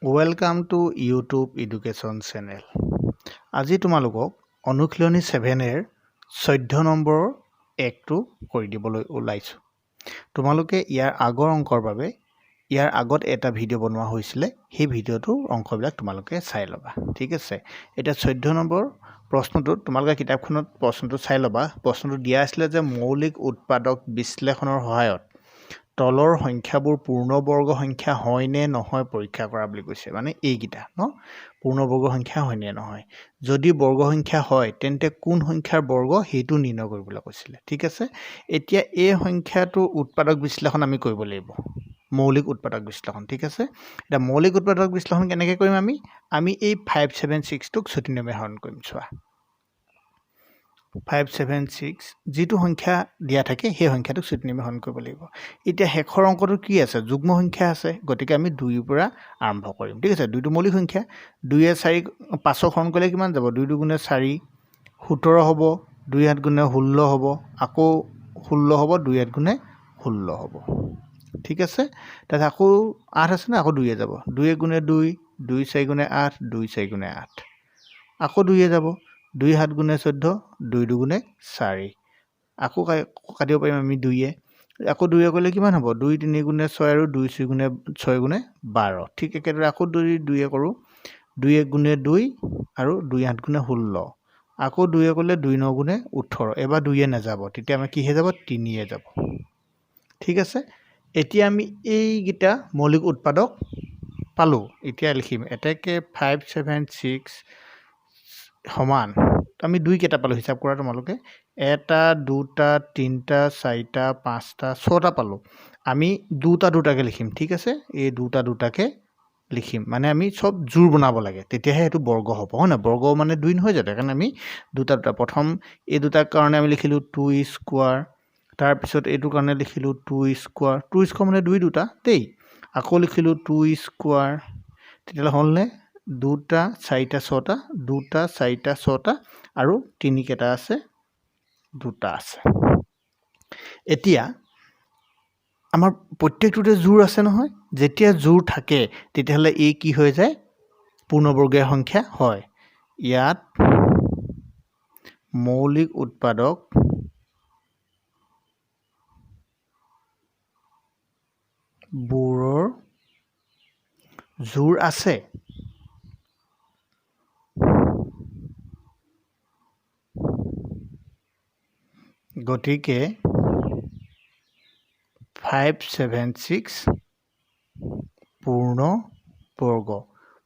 Welcome to YouTube education channel. আজি তোমালোকক অনুশীলনী 7 14 নম্বৰৰ একটো কৰি দিবলৈ ওলাইছোঁ। তোমালোকে ইয়াৰ আগৰ অংকৰ বাবে ইয়াৰ আগত এটা ভিডিঅ' বনোৱা হৈছিলে, সেই ভিডিঅ'টোৰ অংশবিলাক তোমালোকে চাই ল'বা। ঠিক আছে, এতিয়া 14 নম্বৰ প্ৰশ্নটোত তোমালোকে কিতাপখনত প্ৰশ্নটো চাই ল'বা। প্ৰশ্নটো দিয়া আছিলে যে মৌলিক উৎপাদক বিশ্লেষণৰ সহায়ত তলৰ সংখ্যাবোৰ পূৰ্ণবৰ্গ সংখ্যা হয় নে নহয় পৰীক্ষা কৰা বুলি কৈছে। মানে এইকেইটা পূৰ্ণবৰ্গ সংখ্যা হয় নে নহয়। যদি বৰ্গ সংখ্যা হয় তেন্তে কোন সংখ্যাৰ বৰ্গ সেইটো নিৰ্ণয় কৰিবলৈ কৈছিলে। ঠিক আছে, এতিয়া এই সংখ্যাটো উৎপাদক বিশ্লেষণ আমি কৰিব লাগিব, মৌলিক উৎপাদক বিশ্লেষণ। ঠিক আছে, এতিয়া মৌলিক উৎপাদক বিশ্লেষণ কেনেকৈ কৰিম? আমি এই 576টোক ছুটি নিয়মে হৰণ কৰিম। চোৱা, 576 যিটো সংখ্যা দিয়া থাকে সেই সংখ্যাটোক ছুটি নিয়মে হৰণ কৰিব লাগিব। এতিয়া শেষৰ অংকটো কি আছে? যুগ্ম সংখ্যা আছে, গতিকে আমি 2ৰ পৰা আৰম্ভ কৰিম। ঠিক আছে, 2টো মৌলিক সংখ্যা। 2য়ে 4 5ক হৰণ কৰিলে কিমান যাব? 2 2 4 17 হ'ব, 2 7 16 হ'ব, আকৌ 16 হ'ব, 2 8 16 হ'ব। ঠিক আছে, তাৰপিছত আকৌ 8 আছে না, আকৌ 2 যাব, 2 2 2 4 8, 2 4 8, আকৌ 2 যাব, 2 7 14, 2 2 4, আকৌ কাটিব পাৰিম আমি 2য়ে। আকৌ 2য়ে কৰিলে কিমান হ'ব? 2 3 6 আৰু 2 6 12। ঠিক একেদৰে আকৌ 2য়ে কৰোঁ, 2 1 2 আৰু 2 8 16, আকৌ 2য়ে কৰিলে 2 9 18। এবাৰ 2য়ে নাযাব, তেতিয়া আমাৰ কিহে যাব? 3য়ে যাব। ঠিক আছে, এতিয়া আমি এইকেইটা মৌলিক উৎপাদক পালোঁ। এতিয়া লিখিম এটাকে 576 সমান আমি 2 কেইটা পালোঁ হিচাপ কৰা তোমালোকে। 1 2 3 4 5 6টা পালোঁ। আমি 2টা 2টাকে লিখিম। ঠিক আছে, এই 2টা 2টাকে লিখিম, মানে আমি চব জোৰ বনাব লাগে, তেতিয়াহে সেইটো বৰ্গ হ'ব। হয় নহয়? বৰ্গ মানে 2 নহয় জানো? সেইকাৰণে আমি 2টা 2টা প্ৰথম এই 2টাৰ কাৰণে আমি লিখিলোঁ 2 স্কোৱাৰ, তাৰপিছত এইটোৰ কাৰণে লিখিলোঁ 2 স্কোৱাৰ। 2 স্কোৱাৰ মানে 2 2টা দেই। আকৌ লিখিলোঁ 2 স্কোৱাৰ, তেতিয়াহ'লে হ'লনে? 2টা 4টা 6টা, 2টা 4টা 6টা আৰু 3 কেইটা আছে? 2টা আছে। এতিয়া আমাৰ প্ৰত্যেকটোতে জোৰ আছে নহয়। যেতিয়া জোৰ থাকে তেতিয়াহ'লে এই কি হৈ যায়? পূৰ্ণবৰ্গীয় সংখ্যা হয়। ইয়াত মৌলিক উৎপাদক বোৰৰ জোৰ আছে। গতিকে 576 পূৰ্ণ বৰ্গ।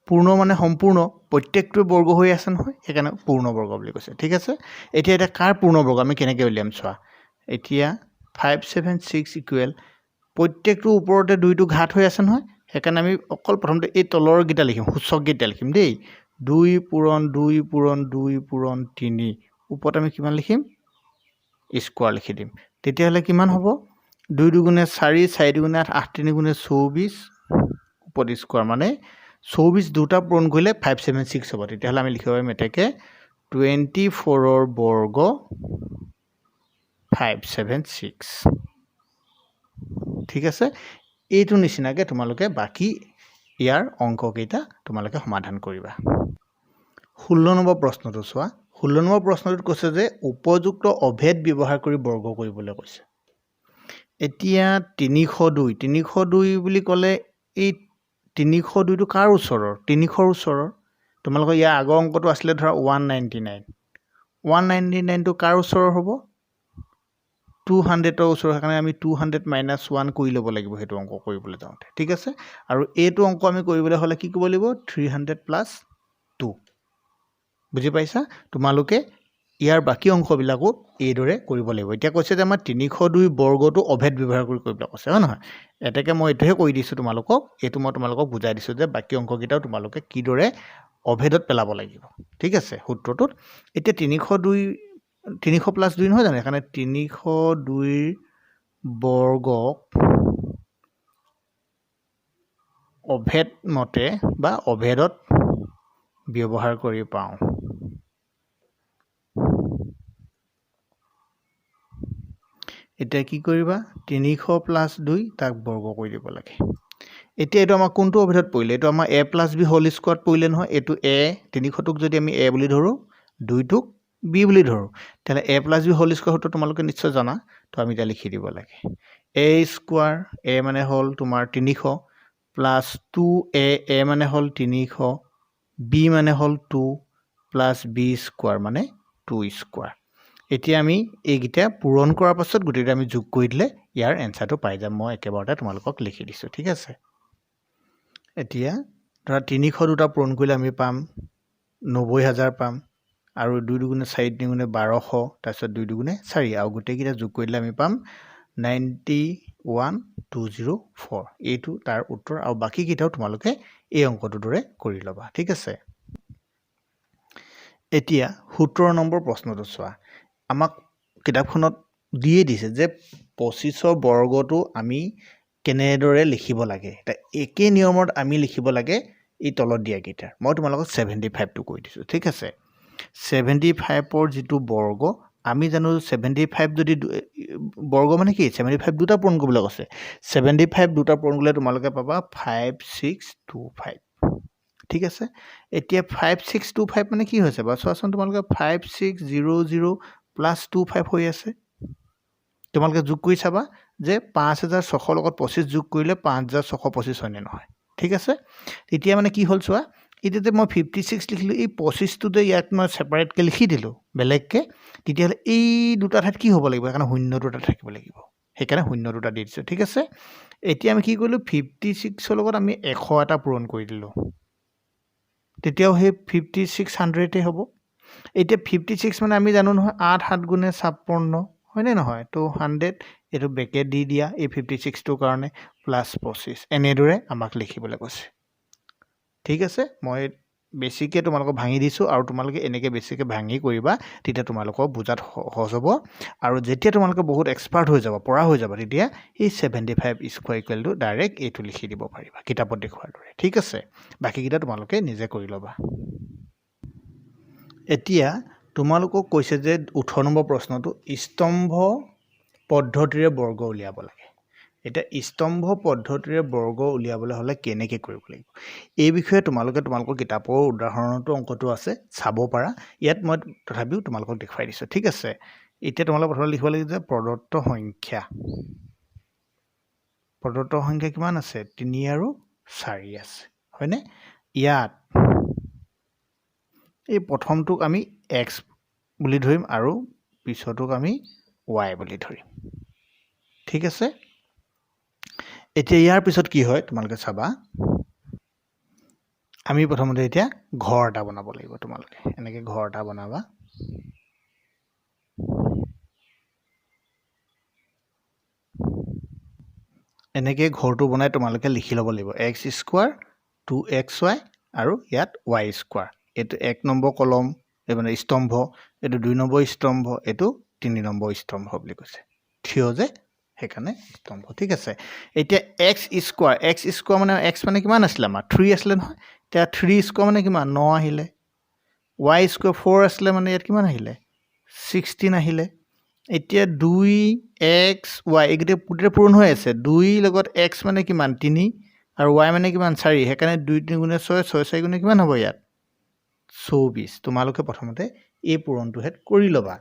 পূৰ্ণ মানে সম্পূৰ্ণ, প্ৰত্যেকটোৱে বৰ্গ হৈ আছে নহয়, সেইকাৰণে পূৰ্ণ বৰ্গ বুলি কৈছে। ঠিক আছে, এতিয়া কাৰ পূৰ্ণ বৰ্গ আমি কেনেকৈ উলিয়াম? চোৱা, এতিয়া 576 ইকুৱেল প্ৰত্যেকটোৰ ওপৰতে 2টো ঘাত হৈ আছে নহয়, সেইকাৰণে আমি অকল প্ৰথমতে এই তলৰকেইটা লিখিম, সূচককেইটা লিখিম দেই। 2 পূৰণ 2 পূৰণ 2 পূৰণ 3, ওপৰত আমি কিমান লিখিম? স্কোৱাৰ লিখি দিম। তেতিয়াহ'লে কিমান হ'ব? 2 2 4, 4 2 8, 8 3 24, ওপৰত স্কোৱাৰ মানে 24 দুটা পূৰণ কৰিলে 576 হ'ব। তেতিয়াহ'লে আমি লিখিব পাৰিম এটাকে 24ৰ বৰ্গ 576। ঠিক আছে, এইটো নিচিনাকৈ তোমালোকে বাকী ইয়াৰ অংককেইটা তোমালোকে সমাধান কৰিবা। 16 নম্বৰ প্ৰশ্নটো চোৱা। 16 নম্বৰ প্ৰশ্নটোত কৈছে যে উপযুক্ত অভেদ ব্যৱহাৰ কৰি বৰ্গ কৰিবলৈ কৈছে। এতিয়া 302 বুলি ক'লে এই 302টো কাৰ ওচৰৰ? 300ৰ ওচৰৰ। তোমালোকৰ ইয়াৰ আগৰ অংকটো আছিলে ধৰা 199। 199টো কাৰ ওচৰৰ হ'ব? 200ৰ ওচৰৰ। সেইকাৰণে আমি 200 - 1 কৰি ল'ব লাগিব সেইটো অংক কৰিবলৈ যাওঁতে। ঠিক আছে, আৰু এইটো অংক আমি কৰিবলৈ হ'লে কি কৰিব লাগিব? 300 + 2। বুজি পাইছা? তোমালোকে ইয়াৰ বাকী অংশবিলাকো এইদৰে কৰিব লাগিব। এতিয়া কৈছে যে আমাৰ 302 বৰ্গটো অভেদ ব্যৱহাৰ কৰি কৰিবলৈ কৈছে, হয় নহয়? এটাকে মই এইটোহে কৈ দিছোঁ তোমালোকক, এইটো মই তোমালোকক বুজাই দিছোঁ যে বাকী অংককেইটাও তোমালোকে কিদৰে অভেদত পেলাব লাগিব। ঠিক আছে, সূত্ৰটোত। এতিয়া 300 + 2 নহয় জানো? সেইকাৰণে 302ৰ বৰ্গক অভেদ মতে বা অভেদত ব্যৱহাৰ কৰি পাওঁ। এতিয়া কি কৰিবা? 300 + 2 তাক বৰ্গ কৰি দিব লাগে। এতিয়া এইটো আমাৰ কোনটো অভিধাত পৰিলে এইটো আমাৰ a + b হোল স্কোয়াৰত পৰিলে নহয় এইটো a 300টোক যদি আমি a বুলি ধৰো 2টোক b বুলি ধৰো তাহলে a + b হোল স্কোয়াৰ হতো তোমালোকে নিশ্চয় জানা তো আমি এটা লিখি দিব লাগে a স্কোয়াৰ a মানে হল তোমাৰ 300 প্লাস 2a a মানে হল 300 b মানে হল 2 প্লাস b স্কোয়াৰ মানে 2 স্কোয়াৰ এতিয়া আমি এইগিটা পূৰণ কৰাৰ পাছত গুটেটা আমি যোগ কৰি দিলে ইয়াৰ এনসাৰটো পাই যাম মই একেবাৰতে তোমালোকক লিখি দিছো ঠিক আছে এতিয়া ধৰা 300 দুটা পূৰণ কৰিলে আমি পাম 90000 পাম আৰু 2 দুগুণে 4 দুগুণে 1200 তাৰপিছত 2 দুগুণে 4 আৰু গুটেকিটা যোগ কৰিলে আমি পাম 91204 এইটো তাৰ উত্তৰ আৰু বাকি কিটাও তোমালোকে এই অংকটোৰ দৰে কৰি লবা ঠিক আছে এতিয়া 17 নম্বৰ প্ৰশ্নটো চোৱা আমাক কিতাপখনত দিয়ে দিছে যে 25ৰ বৰ্গটো আমি কেনেদৰে লিখিব লাগে এটা একে নিয়মত আমি লিখিব লাগে এই তলত দিয়া গিটাৰ মই তোমালোকক 75 টো কৈ দিছো ঠিক আছে 75 ৰ যেটো বৰ্গ আমি জানো 75 যদি বৰ্গ মানে কি 75 দুটা পূৰণ কৰিব আছে 75 দুটা পূৰণ কৰিলে তোমালোকে পাবা 5625 ঠিক আছে এতিয়া 5625 মানে কি হৈছে বা চোৱাচোন তোমালোকে 5600 প্লাস 25 হৈ আছে তোমালোকে যোগ কৰি চাবা যে 5600 লগত 25 যোগ কৰিলে 5625 হয় নে নহয় ঠিক আছে তেতিয়া মানে কি হল চোৱা ইতেতে মই 56 লিখিলো এই 25 টো ইয়াত মই সেপাৰেট কে লিখি দিলো বেলেগকে তেতিয়া এই দুটা ঠাইত কি হ'ব লাগিব কাৰণ শূন্য দুটা থাকিব লাগিব সেইকাৰণে শূন্য দুটা দি দিছো ঠিক আছে এতিয়া আমি কি কৰিলো 56 ৰ লগত আমি 100 এটা পূৰণ কৰি দিলো তেতিয়াও হে 5600 এ হ'ব এতিয়া 56 মানে আমি জানো নহয় 8 7 গুণে 56 হয় নে নহয় তো 100 এটো ব্ৰেকেট দি দিয়া এই 56 টোৰ কাৰণে প্লাস 25 এনেদৰে আমাক লিখিবলৈ কৈছে ঠিক আছে মই বেছিকে তোমালোকক ভাঙি দিছো আৰু তোমালোকে এনেকে বেছিকে ভাঙি কৰিবা তেতিয়া তোমালোকক বুজাত সহজ হ'ব আৰু যেতিয়া তোমালোকে বহুত এক্সপাৰ্ট হৈ যাব পঢ়া হৈ যাব তেতিয়া এই 75 স্কয়াৰ ইকুৱেল টু ডাইৰেক্ট এইটো লিখি দিব পাৰিবা কিতাপত দেখুৱাৰ দৰে ঠিক আছে বাকি কিটা তোমালোকে নিজে কৰি লবা এতিয়া তোমালোকক কৈছে যে 18 নম্বৰ প্ৰশ্নটো স্তম্ভ পদ্ধতিৰে বৰ্গ উলিয়াব লাগে এটা স্তম্ভ পদ্ধতিৰে বৰ্গ উলিয়াবলৈ হলে কেনেকৈ কৰিব লাগিব এই বিষয়ে তোমালোকৰ কিতাপৰ উদাহৰণটো অংকটো আছে চাব পাৰা ইয়াত মই তথাপিও তোমালোকক দেখুৱাই দিছো ঠিক আছে এতিয়া তোমালোকে প্ৰথমে লিখিব লাগিব যে প্ৰদত্ত সংখ্যা কিমান আছে 3 আৰু 4 আছে হয়নে ইয়াত এই প্ৰথমটোক আমি x বুলি ধৰিম আৰু পিছৰটোক আমি y বুলি ধৰিম ঠিক আছে এতিয়া ইয়াৰ পিছত কি হয় তোমালোকে চাবা আমি প্ৰথমতে এতিয়া ঘৰ এটা বনাব লাগিব তোমালোকে এনেকৈ ঘৰ এটা বনাবা এনেকৈ ঘৰটো বনাই তোমালোকে লিখি ল'ব লাগিব x স্কয়াৰ 2xy আৰু ইয়াত y স্কয়াৰ এটো 1 নম্বৰ কলম মানে স্তম্ভ এটো 2 নম্বৰ স্তম্ভ এটো 3 নম্বৰ স্তম্ভ বুলি কৈছে থিয় যে হেকানে স্তম্ভ ঠিক আছে এতিয়া x স্কয়াৰ মানে x মানে কিমান আছিল আমাৰ 3 আছিল নহয় তে 3 স্কয়াৰ মানে কিমান 9 আহিলে y স্কয়াৰ 4 আছিল মানে ইয়াত কিমান আহিলে 16 আহিলে এতিয়া 2x y এগিতে পুটিৰে পূৰণ হৈ আছে 2 লগত x মানে কিমান 3 আৰু y মানে কিমান 4 হেকানে 2 3 গুণে 6 6 4 গুণে কিমান হ'ব ইয়াত 24 তোমালোকে প্ৰথমতে এই পূৰণটো হেড কৰি লবা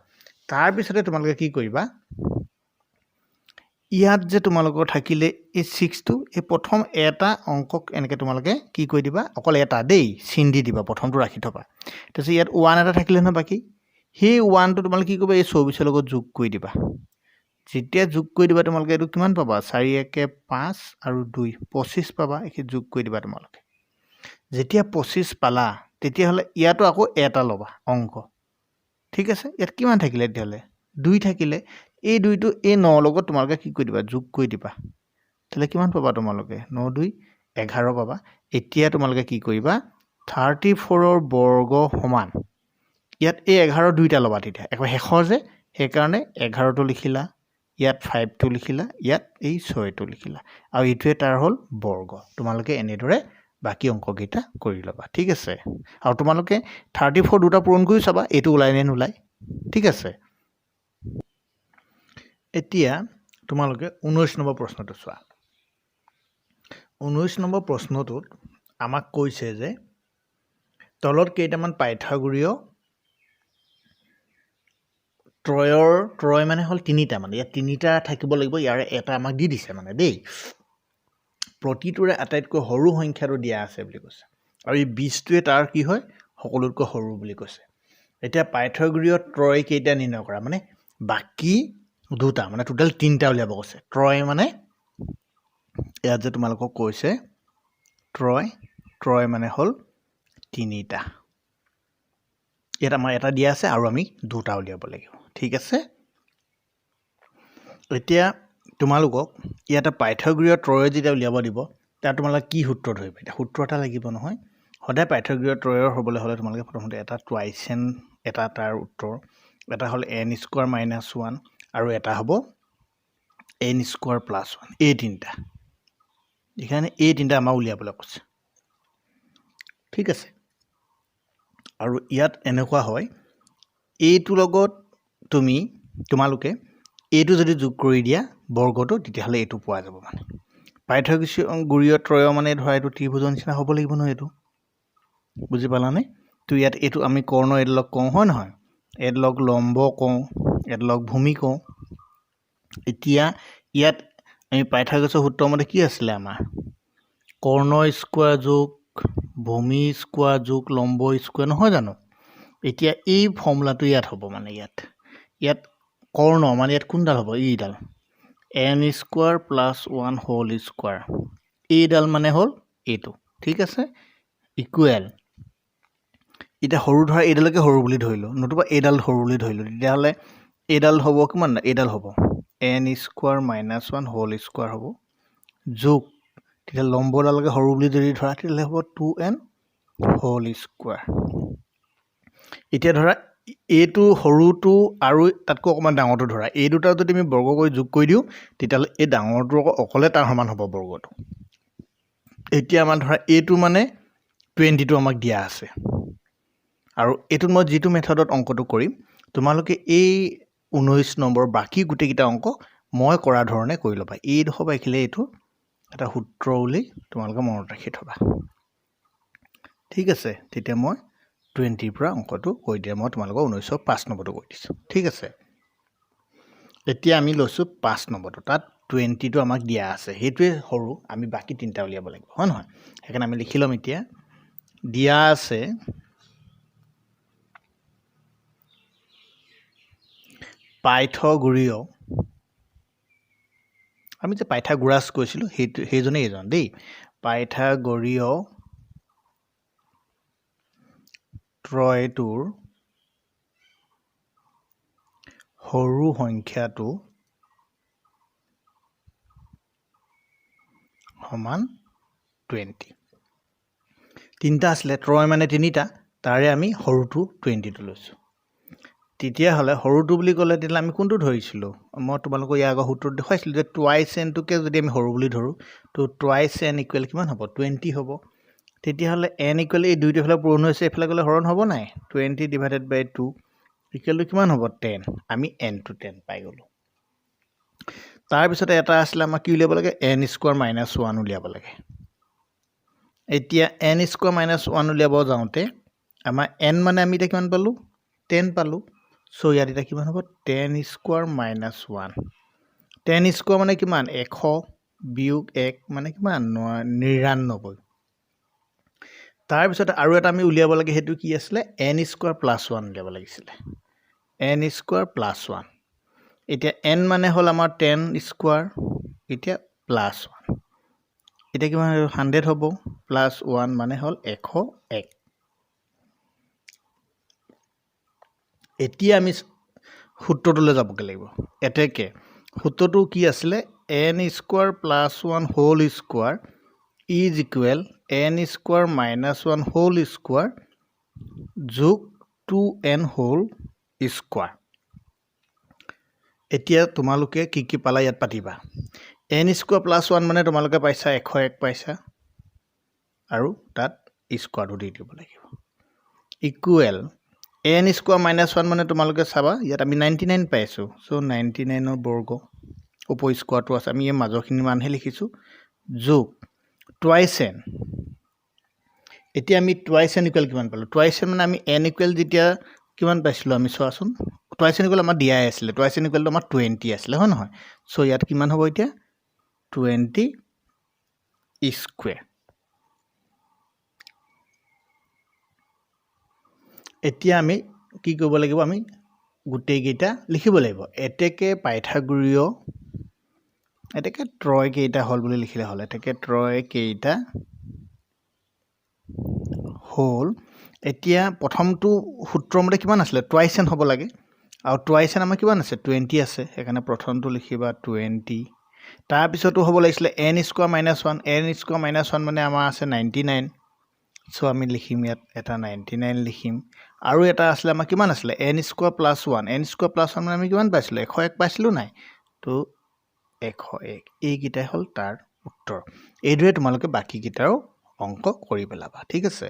তাৰ পিছতে তোমালোকে কি কৰিবা ইয়াত যে তোমালোকৰ থাকিলে এই 6 টো এই প্ৰথম এটা অংকক এনেকে তোমালোকে কি কৈ দিবা অকল এটা দেই চিন দি দিবা প্ৰথমটো ৰাখি থবা তাৰপিছত ইয়াত 1 এটা থাকিলে না বাকি সেই 1 টো তোমালোকে কি কৰিবা এই 24 লগত যোগ কৰি দিবা যেতিয়া যোগ কৰি দিবা তোমালোকে এটো কিমান পাবা 4 1 5 আৰু 2 25 পাবা একে যোগ কৰি দিবা তোমালোকে যেতিয়া 25 পালা তেতিয়া হলে ইয়াতো আকৌ এটা লবা অংক ঠিক আছে ইয়াত কিমান থাকিলে তেহলে 2 থাকিলে এই 2 টো এই 9 লগত তোমালোকে কি কৰি দিবা যোগ কৰি দিবা তেলে কিমান পাবা তোমালোকে 9 2 11 পাবা এতিয়া তোমালোকে কি কৰিবা 34 ৰ বৰ্গ সমান ইয়াত এই 11 দুইটা লবা তেতিয়া একবাৰ হেখৰ যে সেই কাৰণে 11 টো লিখিলা ইয়াত 5 টো লিখিলা ইয়াত এই 6 টো লিখিলা আৰু ইটোৱে তাৰ হল বৰ্গ তোমালোকে এনেদৰে বাকি অংকগিটা কৰি লবা ঠিক আছে আৰু তোমালোকে 34 দুটা পূৰণ কৰি চাবা এটো ওলাই নে নোলাই ঠিক আছে এতিয়া তোমালোকে 19 নম্বৰ প্ৰশ্নটো চোৱা 19 নম্বৰ প্ৰশ্নটোত আমাক কৈছে যে তলত কেইটামান পাইথাগোৰীয় ত্ৰয় মানে হ'ল তিনিটা, মানে ইয়াত তিনিটা থাকিব লাগিব, ইয়াৰে এটা আমাক দি দিছে মানে দেই। প্ৰতিটোৰে আটাইতকৈ সৰু সংখ্যাটো দিয়া আছে বুলি কৈছে, আৰু এই 20টোৱে তাৰ কি হয় সকলোতকৈ সৰু বুলি কৈছে। এতিয়া পাইথাগোৰীয় ত্ৰয় কেইটা নিৰ্ণয় কৰা, মানে বাকী দুটা, মানে টোটেল তিনিটা উলিয়াব কৈছে। ত্ৰয় মানে ইয়াত যে তোমালোকক কৈছে ত্ৰয় মানে হ'ল তিনিটা। ইয়াত আমাৰ এটা দিয়া আছে আৰু আমি দুটা উলিয়াব লাগিব, ঠিক আছে। এতিয়া তোমালোকক ইয়াতে পাইথাগোৰীয় ত্ৰয় যেতিয়া উলিয়াব দিব, তাত তোমালোকে কি সূত্ৰ ধৰিবা? এতিয়া সূত্ৰ এটা লাগিব নহয়। সদায় পাইথাগোৰীয় ত্ৰয়ৰ হ'বলৈ হ'লে তোমালোকে প্ৰথমতে এটা টুৱাইচ এন, এটা তাৰ উত্তৰ, এটা হ'ল n² - 1 আৰু এটা হ'ব n² + 1, এই তিনিটা। এইখানে এই তিনিটা আমাৰ উলিয়াবলৈ কৈছে, ঠিক আছে। আৰু ইয়াত এনেকুৱা হয়, এইটোৰ লগত তোমালোকে এইটো যদি যোগ কৰি দিয়া বৰ্গটো, তেতিয়াহ'লে এইটো পোৱা যাব। মানে পাইথাগোৰীয় ত্ৰয় মানে ধৰা এইটো ত্ৰিভুজৰ নিচিনা হ'ব লাগিব নহয়, এইটো বুজি পালানে? তো ইয়াত এইটো আমি কৰ্ণ এডালক কওঁ, হয় নহয়? এডালক লম্ব কওঁ, এডালক ভূমি কওঁ। এতিয়া ইয়াত আমি পাইথাগোৰাছৰ সূত্ৰ মতে কি আছিলে আমাৰ? কৰ্ণ স্কোৱাৰ যোগ ভূমি স্কোৱাৰ যোগ লম্ব স্কোৱাৰ, নহয় জানো? এতিয়া এই ফৰ্মুলাটো ইয়াত হ'ব, মানে ইয়াত কৰ্ণ মানে ইয়াত কোনডাল হ'ব? এইডাল n² + 1 হোল স্কোৱাৰ, এইডাল মানে হ'ল এইটো, ঠিক আছে, ইকুৱেল। এতিয়া সৰু ধৰা এইডালকে সৰু বুলি ধৰিলোঁ, নতুবা এইডাল সৰু বুলি ধৰিলোঁ, তেতিয়াহ'লে এইডাল হ'ব কিমান? এইডাল হ'ব n² - 1 হোল স্কোৱাৰ হ'ব, যোগ তেতিয়া লম্বডালকে সৰু বুলি যদি ধৰা তেতিয়াহ'লে হ'ব 2n হোল স্কোৱাৰ। এতিয়া ধৰা এইটো সৰুটো আৰু তাতকৈ অকণমান ডাঙৰটো ধৰা, এই দুটা যদি আমি বৰ্গ কৰি যোগ কৰি দিওঁ, তেতিয়াহ'লে এই ডাঙৰটো অকলে তাৰ সমান হ'ব বৰ্গটো। এতিয়া আমাৰ ধৰা এইটো মানে 20টো আমাক দিয়া আছে, আৰু এইটোত মই যিটো মেথডত অংকটো কৰিম, তোমালোকে এই 19 নম্বৰ বাকী গোটেইকেইটা অংক মই কৰা ধৰণে কৰি ল'বা। এইডোখৰ পাইছিলে এইটো এটা সূত্ৰ বুলি তোমালোকে মনত ৰাখি থবা, ঠিক আছে। তেতিয়া মই 20ৰ পৰা অংকটো কৈ দিয়া, মই তোমালোকক 1905 নম্বৰটো কৈ দিছোঁ, ঠিক আছে। এতিয়া আমি লৈছোঁ 5 নম্বৰটো, তাত 20টো আমাক দিয়া আছে, সেইটোৱে সৰু, আমি বাকী তিনিটা উলিয়াব লাগিব, হয় নহয়? সেইকাৰণে আমি লিখি ল'ম। এতিয়া দিয়া আছে পাইথাগোৰীয়, আমি যে পাইথাগোৰাছ কৈছিলোঁ সেইজনে এইজন দেই, পাইথাগোৰীয় ত্ৰয়টোৰ সৰু সংখ্যাটো সমান 20। তিনিটা আছিলে, ত্ৰয় মানে তিনিটা, তাৰে আমি সৰুটো 20টো লৈছোঁ। তেতিয়াহ'লে সৰুটো বুলি ক'লে তেতিয়াহ'লে আমি কোনটো ধৰিছিলোঁ? মই তোমালোকক ইয়াৰ আগৰ সূত্ৰত দেখুৱাইছিলোঁ যে টুৱাইচ এনটোকে যদি আমি সৰু বুলি ধৰোঁ, তো টুৱাইচ এন ইকুৱেল কিমান হ'ব? 20 হ'ব। তেতিয়াহ'লে n ইকুৱেল এই দুইটো ফালে পূৰণ হৈছে, এইফালে গ'লে হৰণ হ'ব নাই? 20/2 ইকুৱেলটো কিমান হ'ব? 10। আমি n টো 10 পাই গ'লোঁ। তাৰপিছতে এটা আছিলে আমাক কি উলিয়াব লাগে? n² - 1 উলিয়াব লাগে। এতিয়া n² - 1 উলিয়াব যাওঁতে আমাৰ n মানে আমি এতিয়া কিমান পালোঁ? 10 পালোঁ। চ' ইয়াত এতিয়া কিমান হ'ব? 10² - 1। 10² মানে কিমান? 100 বিয়োগ 1 মানে কিমান? 99। তাৰপিছতে আৰু এটা আমি উলিয়াব লাগে, সেইটো কি আছিলে? n² + 1 উলিয়াব লাগিছিলে, n² + 1। এতিয়া n মানে হ'ল আমাৰ 10², এতিয়া +1, এতিয়া কিমান 100 হ'ব, +1 মানে হ'ল 101। এতিয়া আমি সূত্ৰটোলৈ যাবগৈ লাগিব। এতেকে সূত্ৰটো কি আছিলে? n² + 1 whole square is equal n² - 1 whole square যোগ 2n হোল স্কোৱাৰ। এতিয়া তোমালোকে কি কি পালা ইয়াত পাতিবা। n² + 1 মানে তোমালোকে পাইছা 101 পাইছা, আৰু তাত স্কোৱাৰটো দি দিব লাগিব, ইকুৱেল n² - 1 মানে তোমালোকে চাবা ইয়াত আমি 99 পাইছোঁ, চ' 99ৰ বৰ্গ, ওপৰ স্কোৱাৰটো আছে, আমি এই মাজৰখিনি মানহে লিখিছোঁ, যোগ টুৱাইছ n এতিয়া আমি টুৱাইছ n ইকুৱেল কিমান পালোঁ টুৱাইছ n মানে আমি n ইকুৱেল যেতিয়া কিমান পাইছিলোঁ আমি চোৱাচোন টুৱাইছ n ইকুৱেল আমাৰ দিয়াই আছিলে টুৱাইছ n ইকুৱেলটো আমাৰ 20 আছিলে হয় নহয় চ' ইয়াত কিমান হ'ব এতিয়া 20 স্কুৱেৰ এতিয়া আমি কি কৰিব লাগিব আমি গোটেইকেইটা লিখিব লাগিব এতেকে পাইথাগোৰীয় এতেকে ত্ৰয় কেইটা হল বুলি লিখিলে হল এতেকে ত্ৰয় কেইটা হল এতিয়া প্ৰথমটো সূত্ৰৰ মতে কিমান আছিলে টুৱাইছ n হ'ব লাগে আৰু টুৱাইছ n আমাৰ কিমান আছে 20 আছে সেইকাৰণে প্ৰথমটো লিখিবা 20 তাৰ পিছতো হ'ব লাগিছিলে n স্কয়াৰ - 1 n স্কয়াৰ - 1 মানে আমাৰ আছে 99 সো আমি লিখিম ইয়াত এটা 99 লিখিম আৰু এটা আসলে আমাৰ কিমান আসলে n square plus 1 n square plus 1 মানে আমি কিমান পাইছিলো 101 পাইছিলো নাই তো 101 এই গিটা হল তাৰ উত্তৰ এইদৰে তোমালোকে বাকি গিটাও অংক কৰি পেলাবা ঠিক আছে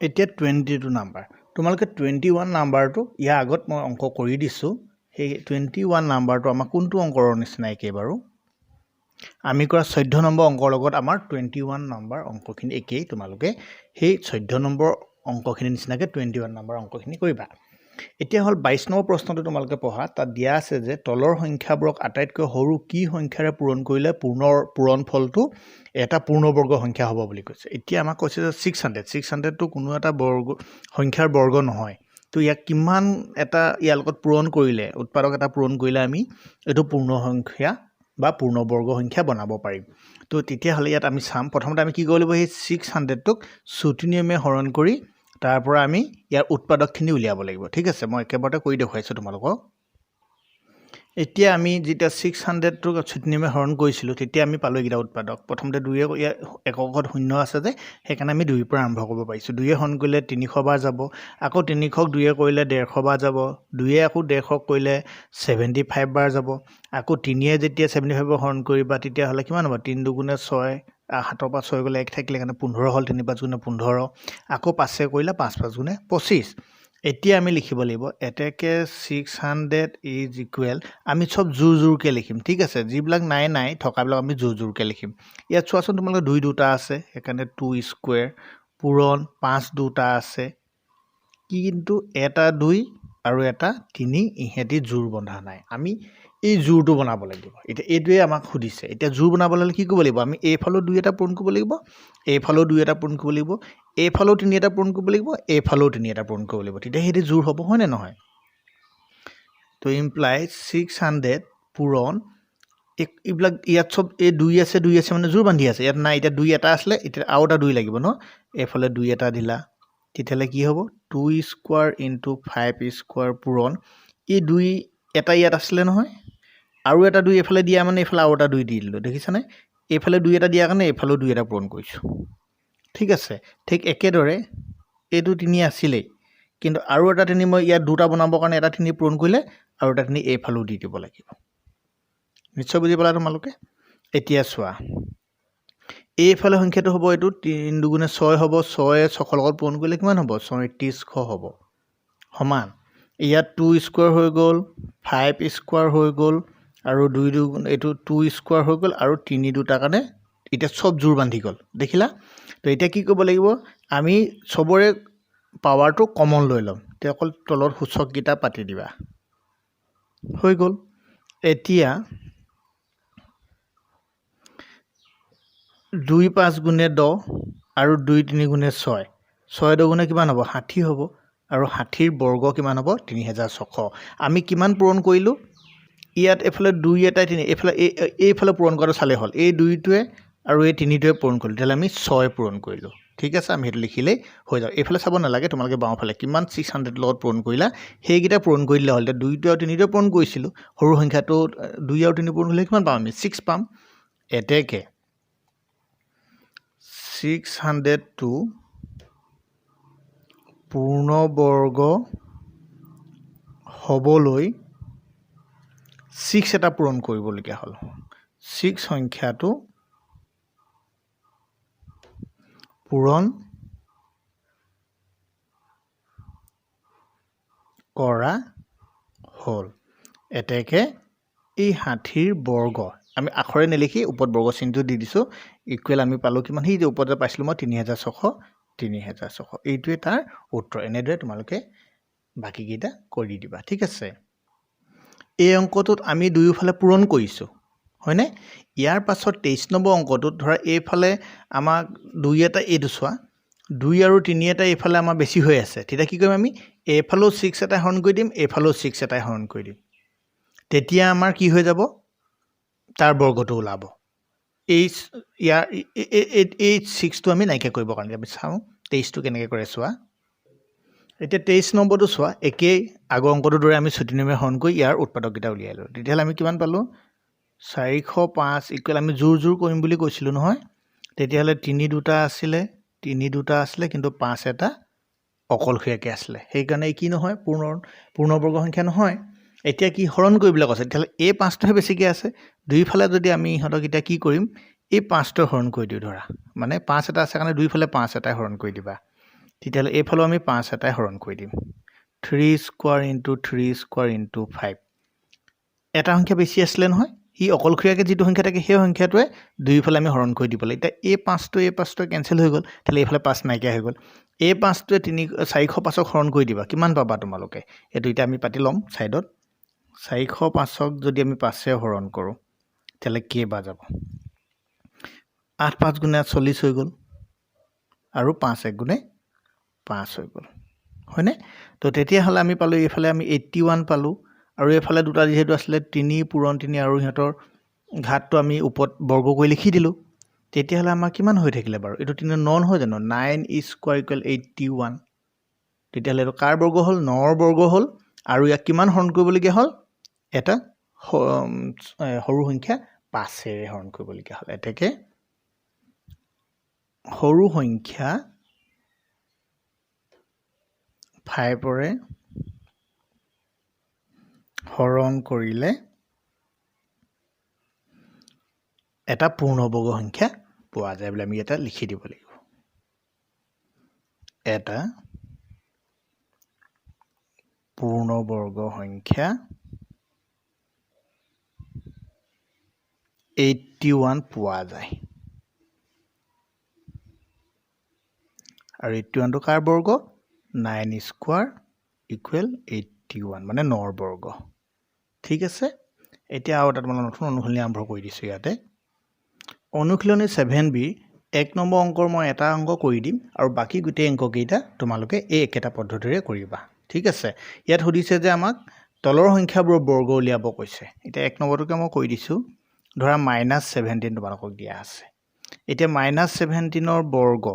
এতিয়া 22 নাম্বাৰ তোমালোকে 21 নাম্বাৰটো ইয়া আগত মই অংক কৰি দিছো সেই 21 নাম্বাৰটো আমাৰ কোনটো অংকৰ নিচিনা একেবাৰো আমি কৰা 14 নম্বৰ অংকৰ লগত আমাৰ 21 নম্বৰ অংকখিনি একেই তোমালোকে সেই 14 নম্বৰ অংকখিনি নিচিনাকে 21 নম্বৰ অংকখিনি কৰিবা এতিয়া হল 22 নম্বৰ প্ৰশ্নটো তোমালোকে পঢ়া তাত দিয়া আছে যে তলৰ সংখ্যাবোৰক আটাইতকৈ সৰু কি সংখ্যাৰে পূৰণ কৰিলে পূৰণ ফলটো এটা পূৰ্ণবৰ্গ সংখ্যা হ'ব বুলি কৈছে এতিয়া আমাক কৈছে যে 600 টো কোনো এটা বৰ্গ সংখ্যাৰ বৰ্গ নহয় তো ইয়াক কিমান এটা ইয়াৰ লগত পূৰণ কৰিলে উৎপাদক এটা পূৰণ কৰিলে আমি এটো পূৰ্ণ সংখ্যা বা পূৰ্ণবৰ্গ সংখ্যা বনাব পাৰিম তো তেতিয়া হলে ইয়াত আমি চাম প্ৰথমতে আমি কি কৰিব লাগিব এই 600 টোক 40 নিয়মে হৰণ কৰি তাৰ পৰা আমি ইয়াৰ উৎপাদকখিনি উলিয়াব লাগিব ঠিক আছে মই একেবাৰতে কৈ দেখাইছো তোমালোকক এতিয়া আমি যেটা 600 টোক 40 নিয়মে হৰণ কৰিছিলো তেতিয়া আমি পালো এটা উৎপাদক প্ৰথমতে 2 এককত শূন্য আছে যে সেইকাৰণে আমি 2 পৰা আৰম্ভ কৰিব পাৰিছো 2 হৰণ কৰিলে 300 বাৰ যাব আকৌ 300ক 2 কৰিলে 150 বাৰ যাব 2 আকৌ 150ক কৰিলে 75 বাৰ যাব আকৌ 3 যেতিয়া 75 হৰণ কৰিবা তেতিয়া হলে কিমান হ'ব 3 দুগুণে 6 হাতৰ পৰা 6 গলে 1 থাকিলে কাৰণে 15 হল 3 5 গুণে 15 আকৌ 5 কৰিলে 5 5 গুণে 25 এতিয়া আমি লিখিব লাগিব এতেকে 600 ইজ ইকুৱেল আমি সব জোৰকে লিখিম ঠিক আছে যিবিলাক নাই থকাবিলাক আমি জোৰকে লিখিম ইয়াত চোৱাচোন তোমালোকে 2 দুটা আছে এখানে 2 স্কয়াৰ পূৰণ 5 দুটা আছে কিন্তু এটা 2 আৰু এটা 3 ইহেতি জোৰ বন্ধা নাই আমি এই জোৰটো বনাব লাগিব এটা এইটোৱে আমাক খুদিছে এটা জোৰ বনাবলৈ কি কৰিব লাগিব আমি এইফালে 2 এটা পূৰণ কৰিব লাগিব এইফালে 2 এটা পূৰণ কৰিব লাগিব এইফালে 3 এটা পূৰণ কৰিব লাগিব এইফালে 3 এটা পূৰণ কৰিব লাগিব তেতিয়া হেতি জোৰ হ'ব হয় নে নহয় তো ইমপ্লাই 600 পূৰণ ইবিলাক ইয়াত সব এই 2 আছে মানে জোৰ বান্ধি আছে ইয়াত নাই এটা 2 এটা আসলে এটা আৰু এটা 2 লাগিব ন এইফালে 2 এটা দিলা তেতিয়ালে কি হ'ব 2 স্কয়াৰ ইনটু 5 স্কয়াৰ পূৰণ এই 2 এটা ইয়াত আসলে নহয় আৰু এটা 2 এফালে দিয়া মানে এফালে আৰু এটা 2 দি দিলো দেখিছানে এফালে 2 এটা দিয়া কাৰণে এফালে 2 এটা পূৰণ কৰিছো ঠিক আছে ঠিক একেদৰে এটো 3 আছিলে কিন্তু আৰু এটা 3 মই ইয়াত দুটা বনাবৰ কাৰণে এটা 3 পূৰণ কৰিলে আৰু এটা 3 এফালে দি দিব লাগিব নিশ্চয় বুজি পালা তোমালোকে এতিয়া চোৱা এইফালে সংখ্যাটো হ'ব এটো 3 দুগুণে 6 হ'ব 6 6 লগত পূৰণ কৰিলে কিমান হ'ব 3700 হ'ব সমান ইয়াত 2 স্কয়াৰ হৈ গ'ল 5 স্কয়াৰ হৈ গ'ল আৰু 2 দুগুণ এটো 2 স্কয়াৰ হৈ গ'ল আৰু 3 দুটা কাৰণে এটা সব জোৰ বান্ধি গ'ল দেখিলা তো এটা কি কৰিব লাগিব আমি সবৰে পাৱাৰটো কমন লৈ লম তে অকল তলৰ সূচক গিটা পাতি দিবা হৈ গ'ল এতিয়া 2 5 গুণে 10 আৰু 2 3 গুণে 6 6 দুগুণে কিমান হ'ব 60 হ'ব আৰু 60 ৰ বৰ্গ কিমান হ'ব 3600 আমি কিমান পূৰণ কৰিলো ইয়াত এফালে 2 এটা 3 এফালে এইফালে পূৰণ কৰাটো চালে হল এই 2টোৱে আৰু এই 3টোৱে পূৰণ কৰিলো তেলে আমি 6 পূৰণ কৰিলো ঠিক আছে আমি হেতু লিখিলে হৈ যাব এফালে চাব নালাগে তোমালোকে বাওঁফালে কিমান 600 লগত পূৰণ কৰিলা হেইগিটা পূৰণ কৰিলে হল 2টো আৰু 3টো পূৰণ কৰিছিলো সৰু সংখ্যাটো 2 আৰু 3 পূৰণ কৰিলে কিমান পাম আমি 6 পাম এতেকে 600 টো পূৰ্ণবৰ্গ হবলৈ 6 এটা পূৰণ কৰিবলগীয়া হল 6 সংখ্যাটো পূৰণ কৰা হল এতেকে এই 60 ৰ বৰ্গ আমি আখৰে নেলিখি ওপৰত বৰ্গ চিহ্নটো দি দিছো ইকুৱেল আমি পালোঁ কিমান সেই যে ওপৰতে পাইছিলোঁ মই 3600 এইটোৱে তাৰ উত্তৰ এনেদৰে তোমালোকে বাকীকেইটা কৰি দিবা ঠিক আছে এই অংকটোত আমি দুয়োফালে পূৰণ কৰিছোঁ হয়নে ইয়াৰ পাছত 23 নম্বৰ অংকটোত ধৰা এইফালে আমাক 2 এটা এইটো চোৱা 2 আৰু 3 এটা এইফালে আমাৰ বেছি হৈ আছে তেতিয়া কি কৰিম আমি এইফালেও 6 এটা হৰণ কৰি দিম এইফালেও 6 এটা হৰণ কৰি দিম তেতিয়া আমাৰ কি হৈ যাব তাৰ বৰ্গটো ওলাব এই ইয়াৰ এই 6টো আমি নাইকিয়া কৰিব কাৰণে আমি চাওঁ 23টো কেনেকৈ কৰে চোৱা এতিয়া 23 নম্বৰটো চোৱা একেই আগৰ অংকটোৰ দৰে আমি ছুটিনিমে হৰণ কৰি ইয়াৰ উৎপাদককেইটা উলিয়াই লওঁ তেতিয়াহ'লে আমি কিমান পালোঁ 405 ইকুৱেল আমি জোৰ কৰিম বুলি কৈছিলোঁ নহয় তেতিয়াহ'লে 3 দুটা আছিলে কিন্তু 5 এটা অকলশৰীয়াকৈ আছিলে সেইকাৰণে কি নহয় পূৰ্ণবৰ্গ সংখ্যা নহয় এতিয়া কি হৰণ কৰিবলৈ কৈছে তেতিয়াহ'লে এই 5টোহে বেছিকৈ আছে দুইফালে যদি আমি ইহঁতক এতিয়া কি কৰিম এই 5টো হৰণ কৰি দিওঁ ধৰা মানে 5 এটা আছে কাৰণে দুইফালে 5 এটাই হৰণ কৰি দিবা তেতিয়াহ'লে এইফালেও আমি 5 এটাই হৰণ কৰি দিম 3 স্কোৱাৰ ইনটু 3 স্কোৱাৰ ইনটু 5 এটা সংখ্যা বেছি আছিলে নহয় ই অকলশৰীয়াকৈ যিটো সংখ্যা থাকে সেই সংখ্যাটোৱে দুইফালে আমি হৰণ কৰি দিব লাগে এতিয়া এই 5টো কেঞ্চেল হৈ গ'ল তাহলে এইফালে 5 নাইকিয়া হৈ গ'ল এই 5টোৱে 405ক হৰণ কৰি দিবা কিমান পাবা তোমালোকে এইটো এতিয়া আমি পাতি ল'ম সাইডত 405ক যদি আমি 5এ হৰণ কৰোঁ তাহলে কেইবা যাব 8 5 গুণে 40 হৈ গ'ল আৰু 5 1 গুণে 5 হৈ গ'ল হয়নে তো তেতিয়াহ'লে আমি পালোঁ এইফালে আমি 81 পালোঁ আৰু এইফালে দুটা যেহেতু আছিলে 3 পূৰণ 3 আৰু ইহঁতৰ ঘাতটো আমি ওপৰত বৰ্গ কৰি লিখি দিলোঁ তেতিয়াহ'লে আমাৰ কিমান হৈ থাকিলে বাৰু এইটো 3 9 হয় জানো 9 স্কোৱাৰ ইকুৱেল 81 তেতিয়াহ'লে এইটো কাৰ বৰ্গ হ'ল 9ৰ বৰ্গ হ'ল আৰু ইয়াক কিমান হৰণ কৰিবলগীয়া হ'ল এটা সৰু সংখ্যা 5এৰে হৰণ কৰিবলগীয়া হ'ল এতেকে সৰু সংখ্যা 5ৰে হৰণ কৰিলে এটা পূৰ্ণবৰ্গ সংখ্যা পোৱা যায় বুলি আমি এটা লিখি দিব লাগিব এটা পূৰ্ণবৰ্গ সংখ্যা 81 পোৱা যায় আৰু 81টো কাৰ বৰ্গ 9 স্কোৱাৰ ইকুৱেল 81 মানে 9ৰ বৰ্গ ঠিক আছে এতিয়া আৰু এটা তোমালোকে নতুন অনুশীলনী আৰম্ভ কৰি দিছোঁ ইয়াতে অনুশীলনী 7b 1 নম্বৰ অংকৰ মই এটা অংক কৰি দিম আৰু বাকি গোটেই অংককেইটা তোমালোকে এই একেটা পদ্ধতিৰে কৰিবা ঠিক আছে ইয়াত সুধিছে যে আমাক তলৰ সংখ্যাবোৰৰ বৰ্গ উলিয়াব কৈছে এতিয়া 1 নম্বৰটোকে মই কৈ দিছোঁ ধৰা -17 তোমালোকক দিয়া আছে এতিয়া -17ৰ বৰ্গ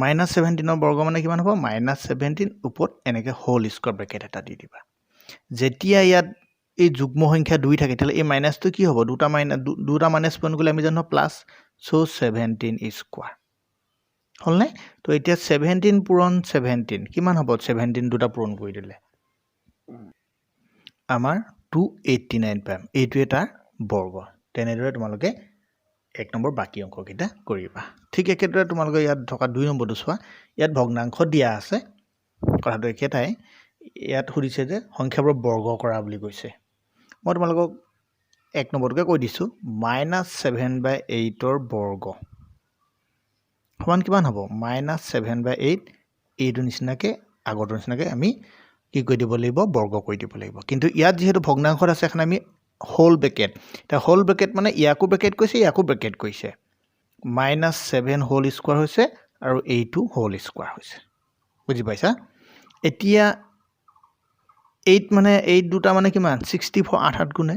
-17ৰ বৰ্গ মানে কিমান হ'ব -17 ওপৰত এনেকৈ হোল স্কোৱাৰ ব্ৰেকেট এটা দি দিবা যেতিয়া ইয়াত এই যুগ্ম সংখ্যা 2 থাকে তাহলে এই মাইনাসটো কি হ'ব দুটা মাইনাস পূৰণ কৰিলে আমি জানো প্লাস সো 17 স্কোৱাৰ হল নাই তো এতিয়া 17 পূৰণ 17 কিমান হ'ব 17 দুটা পূৰণ কৰি দিলে আমাৰ 289 পাম এইটোৱে তাৰ বৰ্গ তেনেদৰে তোমালোকে 1 নম্বৰ বাকি অংককেইটা কৰিবা ঠিক একেদৰে তোমালোকে ইয়াত থকা 2 নম্বৰটো চোৱা ইয়াত ভগ্নাংশ দিয়া আছে কথাটো একেটাই ইয়াত সুধিছে যে সংখ্যাবোৰ বৰ্গ কৰা বুলি কৈছে মই তোমালোকক 1 নম্বৰটোকে কৈ দিছোঁ -7/8ৰ বৰ্গ সমান কিমান হ'ব -7/8 এইটো নিচিনাকে আগৰটো নিচিনাকে আমি কি কৰি দিব লাগিব বৰ্গ কৰি দিব লাগিব কিন্তু ইয়াত যেহেতু ভগ্নাংশত আছে এখন আমি হোল ব্ৰেকেট এটা হোল ব্ৰেকেট মানে ইয়াকো ব্ৰেকেট কৈছে ইয়াকো ব্ৰেকেট কৈছে -7 হোল স্কোৱাৰ হৈছে আৰু 8 হোল স্কোৱাৰ হৈছে বুজি পাইছা এতিয়া 8 মানে 8 দুটা মানে কিমান 64 8 গুণে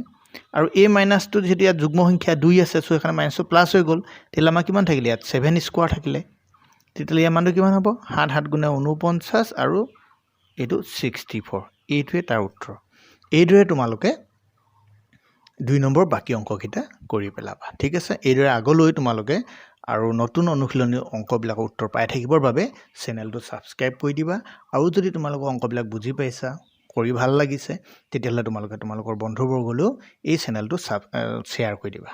আৰু এই মাইনাসটো যেহেতু ইয়াত যুগ্ম সংখ্যা 2 আছে সো এখানে মাইনাসটো প্লাস হৈ গ'ল তেলে আমাৰ কিমান থাকিলে ইয়াত 7 স্কোৱাৰ থাকিলে তেতিয়ালে ইয়াৰ মানটো কিমান হ'ব 7 7 গুণে 49 আৰু এইটো 64 এইটোৱে তাৰ উত্তৰ এইদৰে তোমালোকে 2 নম্বৰ বাকি অংককেইটা কৰি পেলাবা ঠিক আছে এইদৰে আগলৈ তোমালোকে আৰু নতুন অনুশীলনী অংকবিলাকৰ উত্তৰ পাই থাকিবৰ বাবে চেনেলটো সাবস্ক্ৰাইব কৰি দিবা আৰু যদি তোমালোকৰ অংকবিলাক বুজি পাইছা কৰি ভাল লাগিছে তেতিয়াহ'লে তোমালোকৰ বন্ধুবৰ্গলৈও এই চেনেলটো শ্বেয়াৰ কৰি দিবা